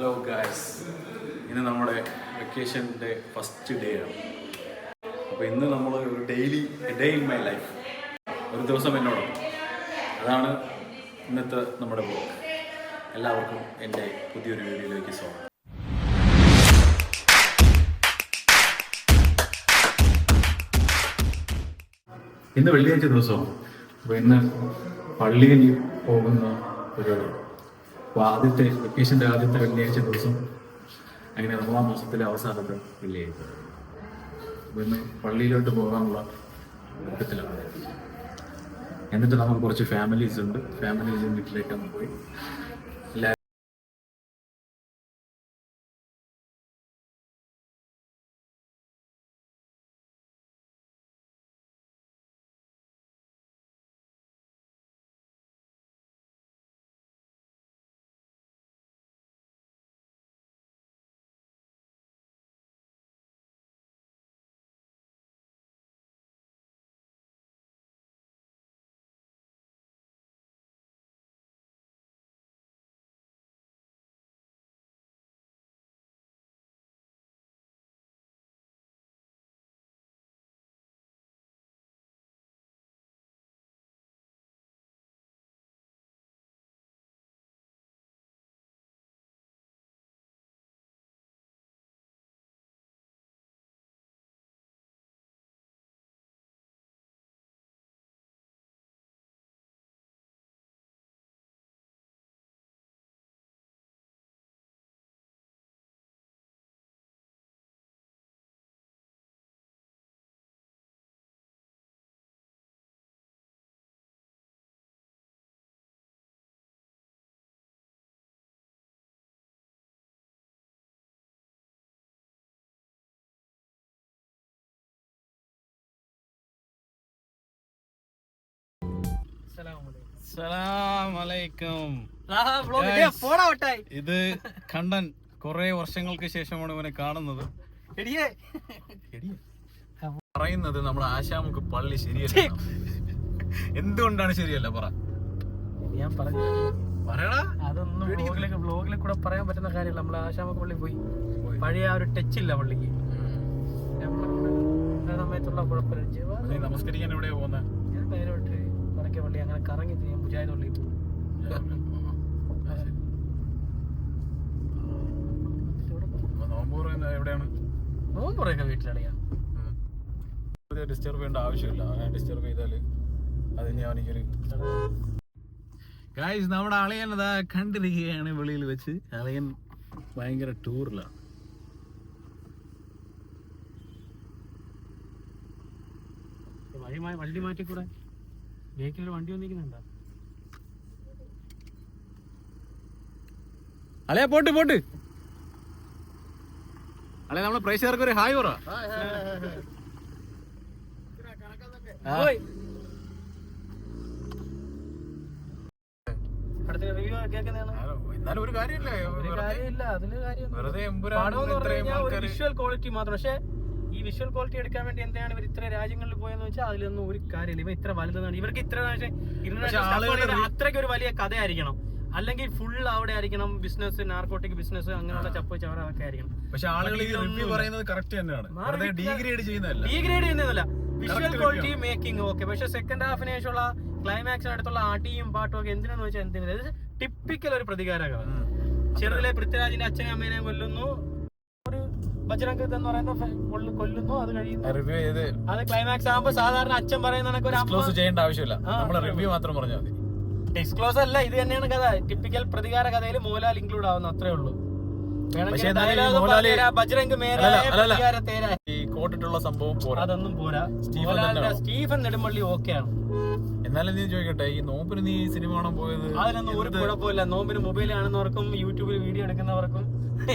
Hello guys, ഇന്ന് നമ്മുടെ വെക്കേഷൻ്റെ first day ആണ്. അപ്പോൾ ഇന്ന് നമ്മൾ ഒരു ഡേ ഇൻ മൈ ലൈഫ്, ഒരു ദിവസം എന്നോടൊപ്പം, അതാണ് ഇന്നത്തെ നമ്മുടെ ബ്ലോഗ്. എല്ലാവർക്കും എൻ്റെ പുതിയൊരു വീഡിയോയിലേക്ക് സ്വാഗതം. ഇന്ന് വെള്ളിയാഴ്ച ദിവസമാണ്. അപ്പോൾ ഇന്ന് പള്ളിയിൽ പോകുന്ന ഒരു ആദ്യത്തെ വെക്കേഷൻ്റെ ആദ്യത്തെ വെള്ളിയാഴ്ച ദിവസം, അങ്ങനെ റമദാൻ മാസത്തിലെ അവസാനത്തെ വെള്ളിയാഴ്ച. അപ്പോൾ ഇന്ന് പള്ളിയിലോട്ട് പോകാനുള്ള ഒരുക്കത്തിലാണ്. എന്നിട്ട് നമുക്ക് കുറച്ച് ഫാമിലീസ് ഉണ്ട്, ഫാമിലീസ് വീട്ടിലേക്ക് നമ്മൾ പോയി ഇത് കണ്ടൻ കുറെ വർഷങ്ങൾക്ക് ശേഷമാണ് ഇവനെ കാണുന്നത്. പറയുന്നത് നമ്മുടെ ആശാമുക്ക് പള്ളി ശരിയല്ല. എന്തുകൊണ്ടാണ് ശരിയല്ല? പറ. ഞാൻ പറഞ്ഞു അതൊന്നും വ്ലോഗിൽ കൂടെ പറയാൻ പറ്റുന്ന കാര്യമല്ല. നമ്മളെ ആശാമുക്ക് പള്ളി പോയി, പഴയ ആ ഒരു ടച്ച് ഇല്ല പള്ളിക്ക്. സമയത്തുള്ള കുഴപ്പമില്ല. നമസ്കരിക്കാൻ എവിടെയാ പോകുന്നത്? ഞാൻ നേരോട്ട് വടക്കേ പള്ളി അങ്ങനെ കറങ്ങി ഞാൻ മുജാഹിദ് പള്ളി പോകും. എവിടെയാണ് നോമ്പുറയൊക്കെ വീട്ടിലളിയാ. ഡിസ്റ്റർബ് ചെയ്യേണ്ട ആവശ്യമില്ല. അങ്ങനെ ഡിസ്റ്റർബ് ചെയ്താല് അത് ഞാനിക്കൊരു ഗായ്സ്, നമ്മുടെ അളിയൻ അതാ കണ്ടിരിക്കുകയാണ് വെളിയിൽ വെച്ച്. അളിയൻ ഭയങ്കര ടൂറിലാണ്. വണ്ടി മാറ്റിക്കൂടെ? ബേക്കിലൊരു വണ്ടി വന്നിരിക്കുന്നുണ്ടോ? അളിയാ പോട്ട് പോട്ട്. അളിയ നമ്മളെ പ്രേക്ഷകർക്ക് ഒരു ഹായ് പറ. എന്നാലും ഒരു കാര്യമില്ല, അതില് വിഷ്വൽ ക്വാളിറ്റി മാത്രം. പക്ഷെ ഈ വിഷ്വൽ ക്വാളിറ്റി എടുക്കാൻ വേണ്ടി എന്താണ് ഇവർ ഇത്ര രാജ്യങ്ങളിൽ പോയെന്ന് വെച്ചാൽ അതിലൊന്നും ഒരു കാര്യമില്ല. ഇവ ഇത്ര വലുതാണ്. ഇവർക്ക് ഇത്ര അത്രയ്ക്ക് ഒരു വലിയ കഥയായിരിക്കണം, അല്ലെങ്കിൽ ഫുൾ അവിടെ ആയിരിക്കണം. ബിസിനസ്, നാർക്കോട്ടിക് ബിസിനസ്, അങ്ങനെയുള്ള ചപ്പ് ചവറ അതൊക്കെ ആയിരിക്കണം. പക്ഷെ ആളുകൾ പറയുന്നത് കറക്റ്റ് തന്നെയാണ്. ഡീഗ്രേഡ് ചെയ്യുന്നതല്ല, വിഷ്വൽ ക്വാളിറ്റി മേക്കിംഗ് ഓക്കെ. പക്ഷെ സെക്കൻഡ് ഹാഫിന് ശേഷമുള്ള ക്ലൈമാക്സിനടുത്തുള്ള അടിയും പാട്ടും ഒക്കെ എന്തിനാന്ന് വെച്ചാൽ എന്തിനാ ടിപ്പിക്കൽ ഒരു പ്രതികാരമാണ്. ചെറുതിലെ പൃഥ്വിരാജിന്റെ അച്ഛനും അമ്മേനെയും കൊല്ലുന്നു, ഒരു ബജ്രംഗ് എന്ന് പറയുന്ന കൊല്ലുന്നു, അത് കഴിയുന്നു. അത് ക്ലൈമാക്സ് ആകുമ്പോ സാധാരണ അച്ഛൻ പറയുന്ന ചെയ്യേണ്ട ആവശ്യമില്ല, റിവ്യൂ മാത്രം പറഞ്ഞാൽ മതി. ഡിസ്ക്ലോസ് അല്ല, ഇത് തന്നെയാണ് കഥ. ടിപ്പിക്കൽ പ്രതികാര കഥയിൽ മോഹൻലാൽ ഇൻക്ലൂഡ് ആവുന്നു, അത്രേ ഉള്ളൂ. ബജ്രംഗ് കോട്ടിട്ടുള്ള സംഭവം അതൊന്നും പോരാ. സ്റ്റീഫൻ നെടുമ്പള്ളി ഓക്കെയാണ്. എന്നാലും നീ ചോദിക്കട്ടെ, ഈ നോമ്പിന് നീ സിനിമ കാണാൻ പോയത്? അതിനൊന്നും ഒരു കുഴപ്പമില്ല. നോമ്പിന് മൊബൈൽ കാണുന്നവർക്കും യൂട്യൂബിൽ വീഡിയോ എടുക്കുന്നവർക്കും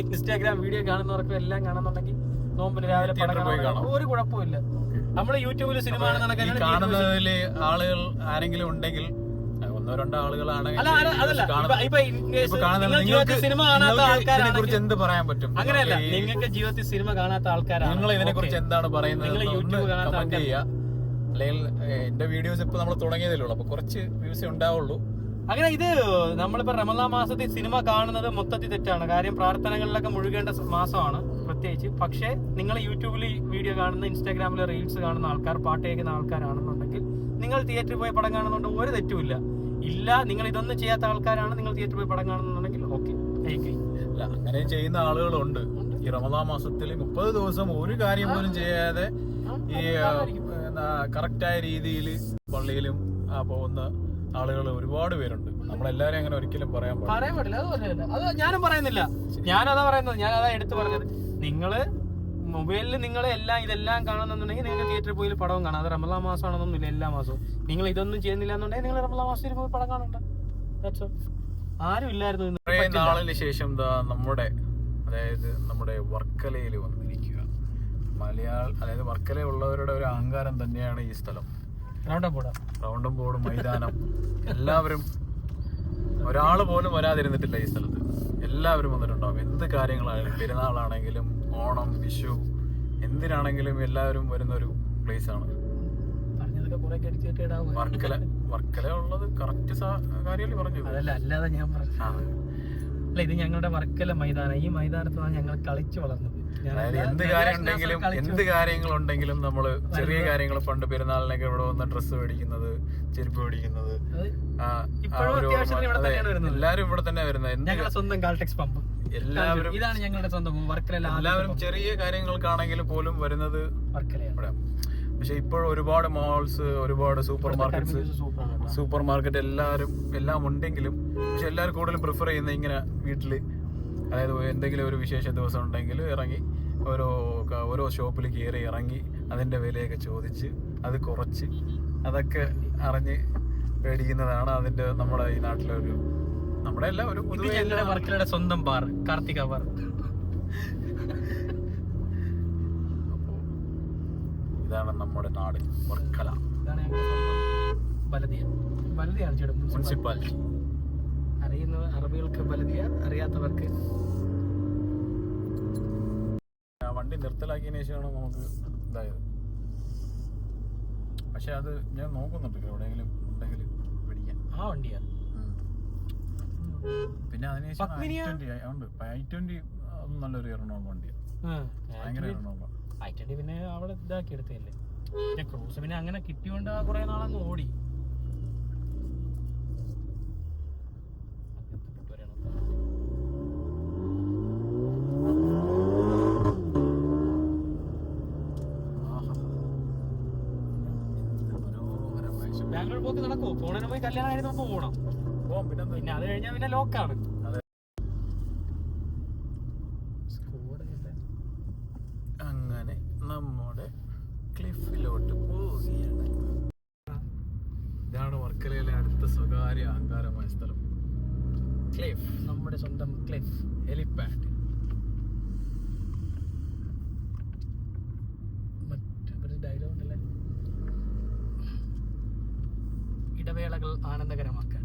ഇൻസ്റ്റാഗ്രാം വീഡിയോ കാണുന്നവർക്കും എല്ലാം കാണുന്നുണ്ടെങ്കിൽ നോമ്പിന് രാവിലെ ഒരു കുഴപ്പമില്ല. നമ്മള് യൂട്യൂബിൽ സിനിമ കാണുന്നതില് ആളുകൾ ആരെങ്കിലും ഉണ്ടെങ്കിൽ, ഒന്നോ രണ്ടോ ആളുകളാണെങ്കിൽ സിനിമ കാണാത്ത ആൾക്കാരെ കുറിച്ച് എന്ത് പറയാൻ പറ്റും? അങ്ങനെയല്ല, നിങ്ങൾക്ക് ജീവിതത്തിൽ സിനിമ കാണാത്ത ആൾക്കാരാണ്. നിങ്ങൾ ഇതിനെ കുറിച്ച് എന്താണ് പറയുന്നത്? യൂട്യൂബ് കമന്റ് ചെയ്യുക. അല്ലെങ്കിൽ എന്റെ വീഡിയോസ് ഇപ്പൊ നമ്മൾ തുടങ്ങിയതേ ഉള്ളൂ, അപ്പൊ കുറച്ച് വ്യൂസേ ഉണ്ടാവുള്ളൂ. അങ്ങനെ ഇത് നമ്മളിപ്പോ റമദാൻ മാസത്തിൽ സിനിമ കാണുന്നത് മൊത്തത്തിൽ തെറ്റാണ്. കാര്യം പ്രാർത്ഥനകളിലൊക്കെ മുഴുകേണ്ട മാസമാണ് പ്രത്യേകിച്ച്. പക്ഷേ നിങ്ങൾ യൂട്യൂബിൽ വീഡിയോ കാണുന്ന, ഇൻസ്റ്റാഗ്രാമിൽ റീൽസ് കാണുന്ന ആൾക്കാർ, പാട്ട് കേൾക്കുന്ന ആൾക്കാരാണെന്നുണ്ടെങ്കിൽ നിങ്ങൾ തിയേറ്ററിൽ പോയി പടം കാണുന്നുണ്ട് ഒരു തെറ്റുമില്ല. ഇല്ല, നിങ്ങൾ ഇതൊന്നും ചെയ്യാത്ത ആൾക്കാരാണ്, നിങ്ങൾ തിയേറ്ററിൽ പോയി പടം കാണുന്നുണ്ടെങ്കിൽ ഓക്കെ. അല്ല, അങ്ങനെ ചെയ്യുന്ന ആളുകളുണ്ട്. ഈ റമദാൻ മാസത്തിൽ 30 ദിവസം ഒരു കാര്യം പോലും ചെയ്യാതെ ഈ കറക്റ്റായ രീതിയിൽ പള്ളിയിലും പോകുന്ന ആളുകൾ ഒരുപാട് പേരുണ്ട്. നമ്മളെല്ലാരും അങ്ങനെ ഒരിക്കലും പറയാൻ പറ്റില്ല. അത് ഞാനും പറയുന്നില്ല, ഞാനതാ പറയുന്നത്, ഞാനതാ എടുത്തു പറഞ്ഞത്. നിങ്ങള് മൊബൈലിൽ നിങ്ങൾ ഇതെല്ലാം കാണുന്നുണ്ടെങ്കിൽ നിങ്ങൾക്ക് തിയേറ്ററിൽ പോയി പടവും കാണാം. അത് റമദാൻ മാസമാണെന്നൊന്നുമില്ല, എല്ലാ മാസവും. നിങ്ങൾ ഇതൊന്നും ചെയ്യുന്നില്ല എന്നുണ്ടെങ്കിൽ നിങ്ങൾ റമദാൻ മാസത്തിൽ പോയി പടം കാണണ്ട. ആരും ഇല്ലായിരുന്നു. കുറേ നാളിന് ശേഷം നമ്മുടെ വർക്കലയിൽ വന്നിരിക്കുക. അതായത് വർക്കല ഉള്ളവരുടെ ഒരു അഹങ്കാരം തന്നെയാണ് ഈ സ്ഥലം. റൗണ്ടം ബോർഡ് മൈതാനം എല്ലാവരും, ഒരാൾ പോലും വരാതിരുന്നിട്ടില്ല ഈ സ്ഥലത്ത്. എല്ലാവരും വന്നിട്ടുണ്ടാവും. എന്ത് കാര്യങ്ങളാണെങ്കിലും, പെരുന്നാളാണെങ്കിലും, ഓണം, വിഷു, എന്തിനാണെങ്കിലും എല്ലാവരും വരുന്നൊരു പ്ലേസ് ആണ് വർക്കല ഉള്ളത്. കറക്റ്റ് കാര്യമല്ലേ പറഞ്ഞത്? അല്ലാതെ ഞാൻ പറഞ്ഞു അല്ല, ഇത് ഞങ്ങളുടെ വർക്കല മൈതാനം. ഈ മൈതാനത്താണ് ഞങ്ങൾ കളിച്ചു വളർന്നത്. എന്ത് കാര്യങ്ങളുണ്ടെങ്കിലും നമ്മള് ചെറിയ കാര്യങ്ങൾ, പണ്ട് പെരുന്നാളിനൊക്കെ ഇവിടെ വന്ന് ഡ്രസ്സ് മേടിക്കുന്നത്, ചെരുപ്പ് മേടിക്കുന്നത്, എല്ലാരും ഇവിടെ തന്നെ വരുന്നത്. സ്വന്തം കാൾടെക്സ് പമ്പ് എല്ലാവരും, ഇതാണ് ഞങ്ങളുടെ സ്വന്തം വർക്കല. എല്ലാവരും ചെറിയ കാര്യങ്ങൾക്കാണെങ്കിൽ പോലും വരുന്നത് വർക്കലയാണ്. പക്ഷെ ഇപ്പോൾ ഒരുപാട് മാൾസ്, ഒരുപാട് സൂപ്പർ മാർക്കറ്റ് എല്ലാം ഉണ്ടെങ്കിലും, പക്ഷെ എല്ലാവരും കൂടുതലും പ്രിഫർ ചെയ്യുന്നത് ഇങ്ങനെ വീട്ടില്, അതായത് എന്തെങ്കിലും ഒരു വിശേഷ ദിവസം ഉണ്ടെങ്കിൽ ഇറങ്ങി ഓരോ ഷോപ്പിൽ കയറി ഇറങ്ങി അതിന്റെ വിലയൊക്കെ ചോദിച്ച് അത് കുറച്ച് അതൊക്കെ അറിഞ്ഞ് മേടിക്കുന്നതാണ് അതിന്റെ നമ്മുടെ ഈ നാട്ടിലെ ഒരു, നമ്മുടെ എല്ലാം ഒരു വർക്കലയുടെ സ്വന്തം ബാർ, കാർത്തിക ബാർ. ഇതാണ് നമ്മുടെ നാട് വർക്കല. ഇതാണ് ബലദിയാണ് മുനിസിപ്പാലിറ്റി. അറിയുന്ന അറബികൾക്ക് ബലദിയ, അറിയാത്തവർക്ക്. വണ്ടി നിർത്തലാക്കിയതിനു ശേഷമാണ് നമുക്ക് ഇതായത്. പക്ഷെ അത് ഞാൻ നോക്കുന്നുണ്ട്, എവിടെയെങ്കിലും ഉണ്ടെങ്കിൽ പിടിക്കാൻ. ആ വണ്ടിയാ. പിന്നെ അതിനുശേഷം i20 അതും നല്ലൊരു എറണാകുളം വണ്ടിയാണ്. ഭയങ്കര എറണാകുളം i20 പിന്നെ അവിടെ ഇതാക്കി എടുത്തല്ലേ. പിന്നെ ക്രൂസ് പിന്നെ അങ്ങനെ കിട്ടിയോണ്ട് കുറെ നാളങ്ങ് ഓടി. ബാംഗ്ലൂർ പോക്ക് നടക്കുമോ? ഫോണിന് പോയി കല്യാണം കഴിഞ്ഞ് നമുക്ക് പോകണം. പിന്നെ അത് കഴിഞ്ഞാൽ പിന്നെ ലോക്കാണ്. അങ്ങനെ നമ്മുടെ ക്ലിഫിലോട്ട് പോവുകയാണ്. ഇതാണ് വർക്കലയിലെ അടുത്ത സ്വകാര്യ അഹങ്കാരമായ സ്ഥലം, ക്ലിഫ്. നമ്മുടെ സ്വന്തം ക്ലിഫ് ഹെലിപാഡ്. മറ്റൊരു ഡയലോഗ് ഉണ്ടല്ലേ, ഇടവേളകൾ ആനന്ദകരമാക്കാൻ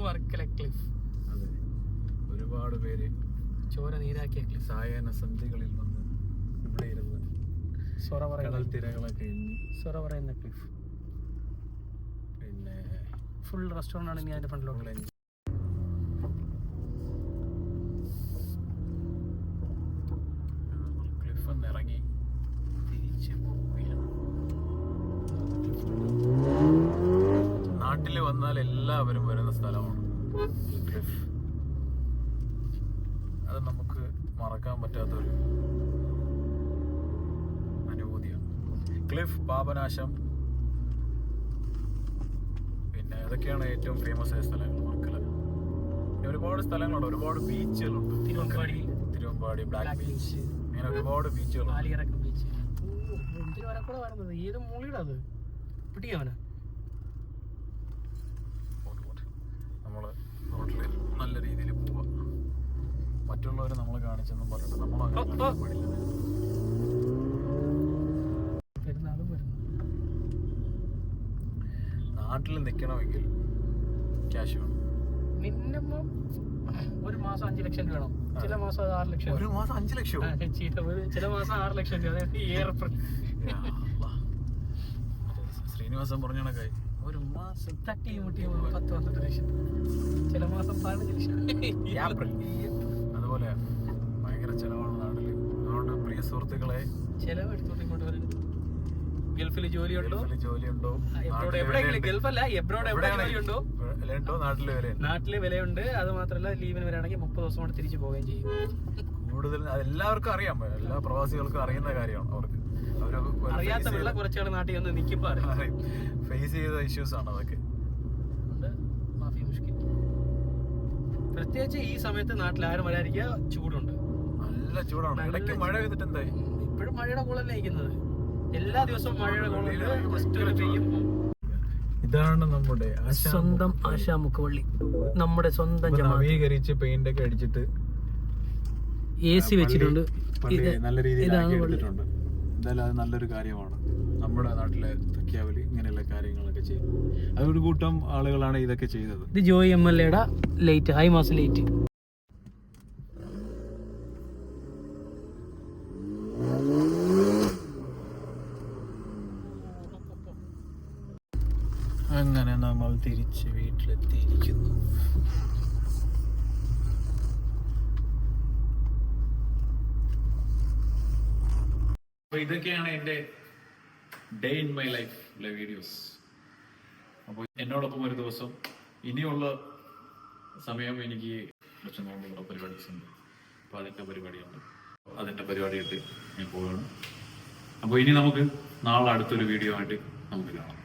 വർക്കല ക്ലിഫ്. അതെ, ഒരുപാട് പേര് ചോര നീരാക്കിയ ക്ലിഫ്. സായാഹ്ന സന്ധ്യകളിൽ വന്ന് ഇവിടെ ഇരുന്ന് കടൽ തിരകളൊക്കെ സൊറ പറയുന്ന ക്ലിഫ്. പിന്നെ ഫുൾ റെസ്റ്റോറൻ്റ് ആണ് ഇനി അതിന്റെ ഫ്രണ്ടിലോട്ട്. ക്ലിഫ് ഇറങ്ങി തിരിച്ചു പോവുകയാണ്. നാട്ടിൽ വന്നാൽ എല്ലാവരും വരുന്ന സ്ഥലമാണ് ക്ലിഫ്. അത് നമുക്ക് മറക്കാൻ പറ്റാത്തൊരു അനുഭൂതിയാണ്. ക്ലിഫ്, പാപനാശം, പിന്നെ അതൊക്കെയാണ് ഏറ്റവും ഫേമസ് ആയ സ്ഥലങ്ങൾ വർക്കല. ഒരുപാട് സ്ഥലങ്ങളുണ്ട്, ഒരുപാട് ബീച്ചുകളുണ്ട്. തിരുവമ്പാടി, ബ്ലാക്ക് ബീച്ച്, അങ്ങനെ ഒരുപാട് ബീച്ചുകളുണ്ട്. ഏത് മൂളിയുടെ അത് പിടിക്കവന. നമ്മള് റോഡിൽ നല്ല രീതിയിൽ പോവാ. മറ്റുള്ളവരെ നമ്മൾ കാണിച്ചെന്നും പറഞ്ഞിട്ട് നമ്മൾ നാട്ടിൽ നിൽക്കണമെങ്കിൽ ക്യാഷ് വേണം. മിനിമം ഒരു മാസം 5 ലക്ഷം രൂപ വേണം. ചില മാസം 6 ലക്ഷം. ഒരു മാസം 5 ലക്ഷം? ചില മാസം 6 ലക്ഷം രൂപ. ശ്രീനിവാസൻ പറഞ്ഞ കണക്കായി ഒരു മാസം തട്ടിയും മുട്ടിയും 10-12 ലക്ഷം, ചില മാസം 15 ലക്ഷം. ഏപ്രിൽ. അതുപോലെ ഭയങ്കര ചെലവാണ് നാട്ടില്. അതുകൊണ്ട് പ്രിയ സുഹൃത്തുക്കളെ, ചെലവ് എടുത്തോണ്ട് ഇങ്ങോട്ട് വരുന്നത്. ഗൾഫിൽ ജോലിയുണ്ടോ? ജോലിയുണ്ടോ? എവിടെയെങ്കിലും ഗൾഫല്ല, എബ്രോഡ് എവിടെ ജോലിയുണ്ടോ? വിലയുണ്ടോ? നാട്ടില് വിലയുണ്ട്. നാട്ടില് വിലയുണ്ട്. അത് മാത്രമല്ല, ലീവിന് വരാണെങ്കിൽ 30 ദിവസം കൊണ്ട് തിരിച്ചു പോവുകയും ചെയ്യും. കൂടുതൽ എല്ലാവർക്കും അറിയാം, എല്ലാ പ്രവാസികൾക്കും അറിയുന്ന കാര്യമാണ്. അവർക്ക് അറിയാത്ത വെള്ളം കുറച്ചാൾ നാട്ടിൽ വന്ന് നിൽക്കുമ്പോ ഫേസ് ചെയ്ത ഇഷ്യൂസ് ആണ് അതൊക്കെ. പ്രത്യേകിച്ച് ഈ സമയത്ത് നാട്ടിൽ ആരും വരാതിരിക്കുക, ചൂടുണ്ട്, നല്ല ചൂടാണ്. ഇടയ്ക്ക് മഴ പെയ്തിട്ട് എന്തായി? ഇപ്പോഴും മഴയുടെ കോളല്ലേ ഇരിക്കുന്നത്. എല്ലാ ദിവസവും മഴയുടെ കോളുണ്ട്. ഇതാണ് നമ്മുടെ സ്വന്തം ആശാമുഖവള്ളി, നമ്മുടെ സ്വന്തം നവീകരിച്ച് പെയിന്റ് ഒക്കെ അടിച്ചിട്ട് AC വെച്ചിട്ടുണ്ട്. നല്ല രീതിയിൽ എടുത്തിട്ടുണ്ട്. എന്തായാലും അത് നല്ലൊരു കാര്യമാണ്. നമ്മുടെ നാട്ടിലെ തക്യാവലി ഇങ്ങനെയുള്ള കാര്യങ്ങളൊക്കെ ചെയ്യും. അതൊരു കൂട്ടം ആളുകളാണ് ഇതൊക്കെ ചെയ്തത്. ഇത് Joy MLA light, high mast light. അങ്ങനെ നമ്മൾ തിരിച്ച് വീട്ടിലെത്തിയിരിക്കുന്നു. അപ്പോൾ ഇതൊക്കെയാണ് എൻ്റെ ഡേ ഇൻ മൈ ലൈഫിലെ വീഡിയോസ്. അപ്പോൾ എന്നോടൊപ്പം ഒരു ദിവസം ഇനിയുള്ള സമയം എനിക്ക് കുറച്ച് നോമ്പുള്ള പരിപാടീസ് ഉണ്ട്. അപ്പോൾ അതിൻ്റെ പരിപാടിയുണ്ട്. അതിൻ്റെ പരിപാടിയായിട്ട് ഞാൻ പോവുകയാണ്. അപ്പോൾ ഇനി നമുക്ക് നാളെ അടുത്തൊരു വീഡിയോ ആയിട്ട് നമുക്ക് കാണാം.